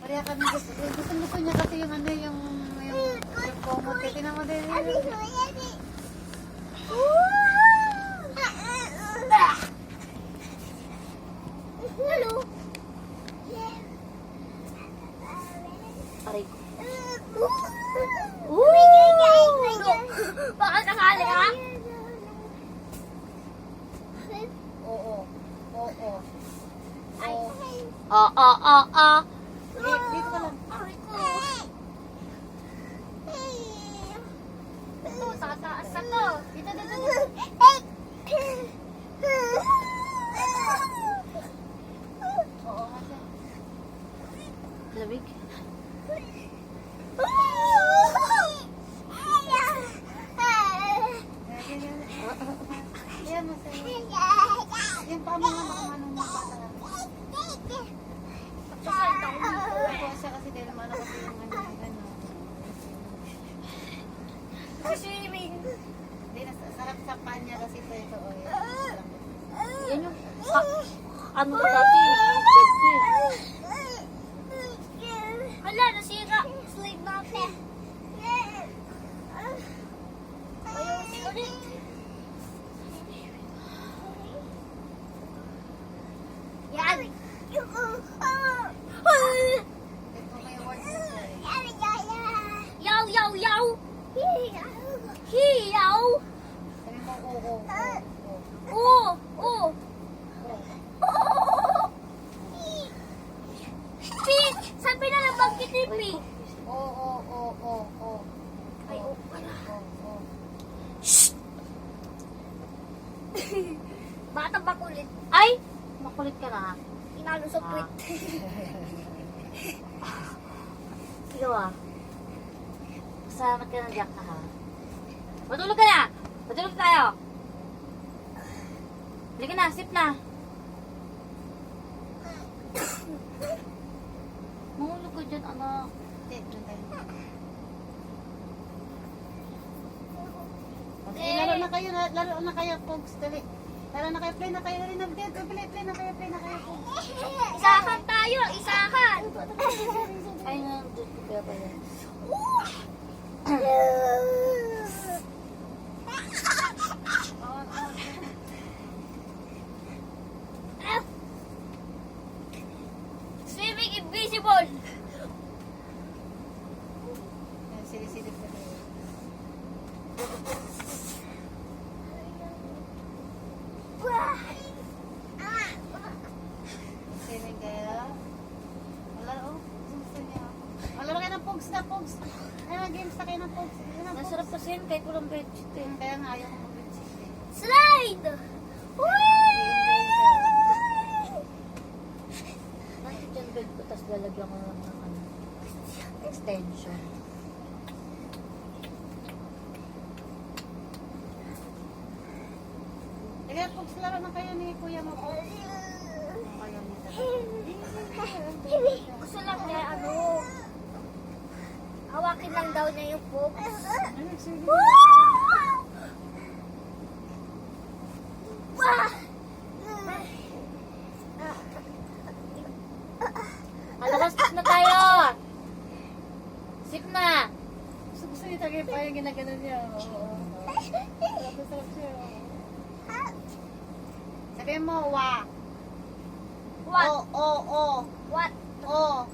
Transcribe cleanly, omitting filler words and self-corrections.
Kaya kami gusto niya kasi yung ano yung komot. Kaya tinan mo din. Hello. Aray ko. Baka sakali ha? Oo. Oo. Ay. Dito ka lang. Aray ko. Ito, tataas na to. Dito. Oo nga siya. Lamig. Yan, masaya. Yan pa mo nga makamanong mga bata. Ako siya kasi dahil naman ako kasi yung ano. Swimming. Hindi, sarap sa kanya kasi ito. Yan yung ano ba dati? Hala, nasira. Slide natin. Ayun, ulit. Yan. Ito may words ito eh. Yaw, yaw, yaw. Hiyaw. Sabi mo, oo. Oo. Pig! Sabi na lang bakit ni Pig? Oo. Ay, oo pala. Oo. Bata bakulit. Ay! Makulit ka na. Inalo sa puwit. Ikaw ah. Salamat ka na diyak ka ha. Matulog ka na! Matulog tayo! Halika na, sip na. Mahulog ka dyan, anak. Okay, laro na kayo, Pogs. Dali. Laro na kayo, play na kayo. Play na kayo, Pogs. Isahan tayo, isahan. Ay, nandun ko kaya pa yan. Swimming invisible. Silip na kayo. Swimming kayo. Wala, oh. Gusto niya. Wala kayo ng Pogs na, Pogs. Ay, games na kayo ng Pogs. Masarap kasi yun kahit walang bedsheet eh. Kaya nga, ayaw ko mag-bedsheet eh. Slide. Nakikita dyan bed ko, tapos lalagyan ko lang ng ano, extension. Kaya Pogs, laro na kayo ni Kuya mo, Pogs. Ayaw niya Gusto lang niya ano. Hawakin lang daw niya yung box. Ano, sige. Alabas na tayo! Sip na! Gusto niya tagay pa yung ginagano niya. Oo. Sarap siya. Sabi mo, wa. What? Oo. What? Oo.